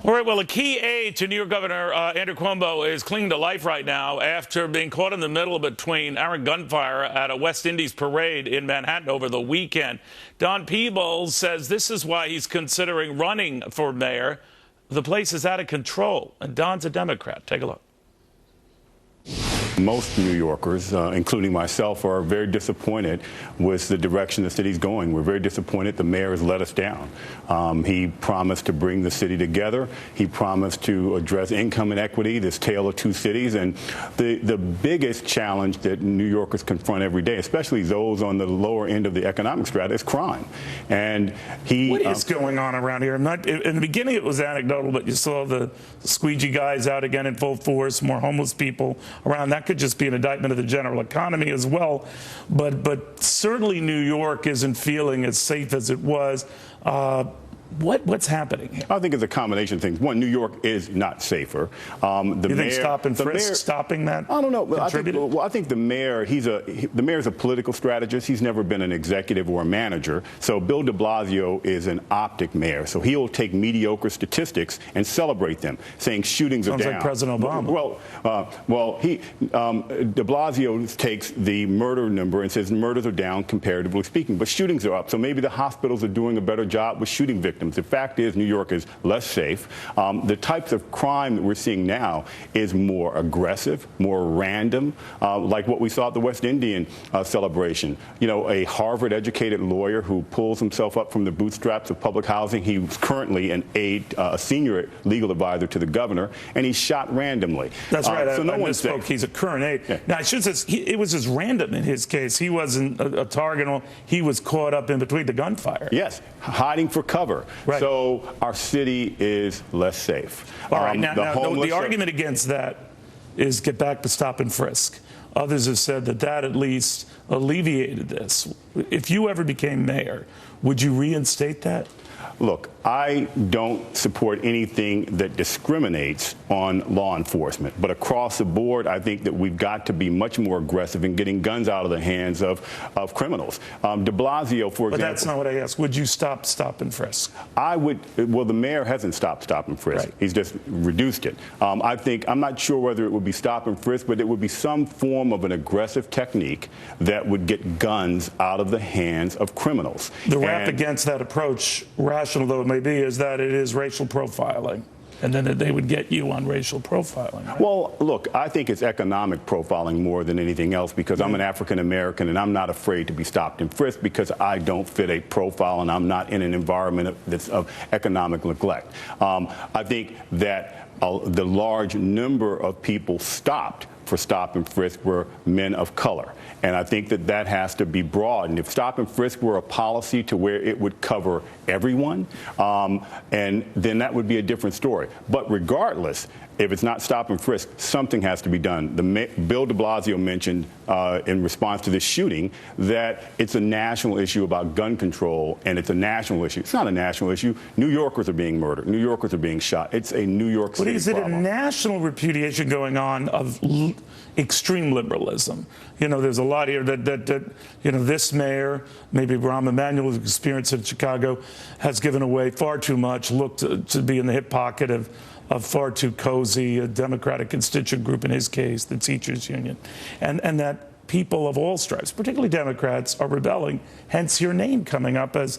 All right, well, a key aide to New York Governor Andrew Cuomo is clinging to life right now after being caught in the middle between armed gunfire at a West Indies parade in Manhattan over the weekend. Don Peebles says this is why he's considering running for mayor. The place is out of control, and Don's a Democrat. Take a look. Most New Yorkers, including myself, are very disappointed with the direction the city's going. We're very disappointed the mayor has let us down. He promised to bring the city together. He promised to address income inequity, this tale of two cities. And the biggest challenge that New Yorkers confront every day, especially those on the lower end of the economic strata, is crime. And what is going on around here? In the beginning, it was anecdotal, but you saw the squeegee guys out again in full force, more homeless people around. That could just be an indictment of the general economy as well. But certainly New York isn't feeling as safe as it was. What's happening here? I think it's a combination of things. One, New York is not safer. You think stop and frisk stopping that? I don't know. I think the mayor, the mayor's a political strategist. He's never been an executive or a manager. So Bill de Blasio is an optic mayor. So he'll take mediocre statistics and celebrate them, saying shootings are down. Sounds like President Obama. De Blasio takes the murder number and says murders are down comparatively speaking, but shootings are up. So maybe the hospitals are doing a better job with shooting victims. The fact is New York is less safe. The types of crime that we're seeing now is more aggressive, more random, like what we saw at the West Indian celebration. You know, a Harvard-educated lawyer who pulls himself up from the bootstraps of public housing. He's currently a senior legal advisor to the governor, and he's shot randomly. That's right. So no one misspoke. He's a current aide. Yeah. Now, I should say it was just random in his case. He wasn't a target. He was caught up in between the gunfire. Yes, hiding for cover. Right. So our city is less safe. All right. Now, the argument against that is get back to stop and frisk. Others have said that at least alleviated this. If you ever became mayor, would you reinstate that? Look, I don't support anything that discriminates on law enforcement. But across the board, I think that we've got to be much more aggressive in getting guns out of the hands of criminals. De Blasio, for example. But that's not what I asked. Would you stop and frisk? I would. Well, the mayor hasn't stopped stop and frisk. Right. He's just reduced it. I'm not sure whether it would be stop and frisk, but it would be some form of an aggressive technique that would get guns out of the hands of criminals. The rap against that approach, rational though it may be, is that it is racial profiling, and then they would get you on racial profiling. Right? Well, look, I think it's economic profiling more than anything else, because I'm an African American and I'm not afraid to be stopped and frisked because I don't fit a profile and I'm not in an environment that's of economic neglect. I think that the large number of people stopped for stop and frisk were men of color. And I think that has to be broadened. If stop and frisk were a policy to where it would cover everyone, and then that would be a different story. But regardless, if it's not stop and frisk, something has to be done. Bill de Blasio mentioned in response to this shooting that it's a national issue about gun control, and it's a national issue. It's not a national issue. New Yorkers are being murdered. New Yorkers are being shot. It's a New York City problem. But is it a national repudiation going on of extreme liberalism? You know, there's a lot here that this mayor, maybe Rahm Emanuel's experience in Chicago, has given away far too much, looked to be in the hip pocket of far too cozy, a Democratic constituent group in his case, the teachers union, and that people of all stripes, particularly Democrats, are rebelling, hence your name coming up as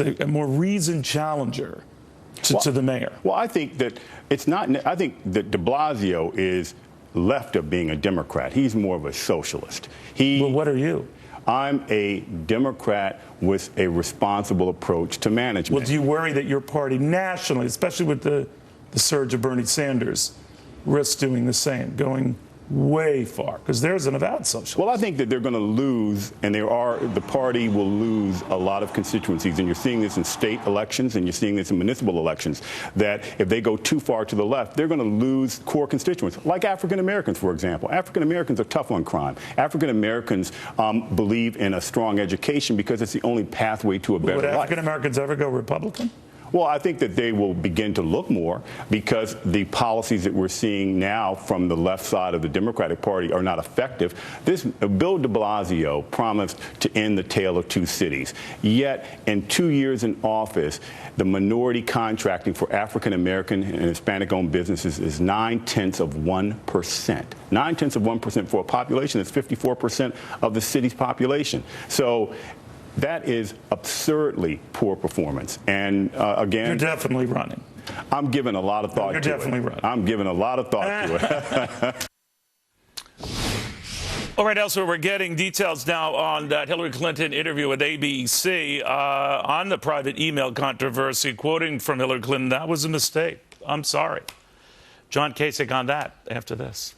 a more reasoned challenger to the mayor. Well, I think that it's not. I think that de Blasio is left of being a Democrat. He's more of a socialist. Well, what are you? I'm a Democrat with a responsible approach to management. Well, do you worry that your party nationally, especially with the surge of Bernie Sanders, risks doing the same, going way far? Because there's an avowed socialist. Well, I think that they're going to lose, and the party will lose a lot of constituencies. And you're seeing this in state elections, and you're seeing this in municipal elections, that if they go too far to the left, they're going to lose core constituents, like African Americans, for example. African Americans are tough on crime. African Americans believe in a strong education because it's the only pathway to a better life. Would African Americans ever go Republican? Well, I think that they will begin to look more because the policies that we're seeing now from the left side of the Democratic Party are not effective. This Bill de Blasio promised to end the tale of two cities. Yet, in 2 years in office, the minority contracting for African American and Hispanic-owned businesses is 0.9%. 0.9% for a population that's 54% of the city's population. So that is absurdly poor performance. And again, you're definitely running. I'm giving a lot of thought to it. You're definitely running. I'm giving a lot of thought to it. All right, elsewhere, we're getting details now on that Hillary Clinton interview with ABC on the private email controversy, quoting from Hillary Clinton, "That was a mistake. I'm sorry." John Kasich on that after this.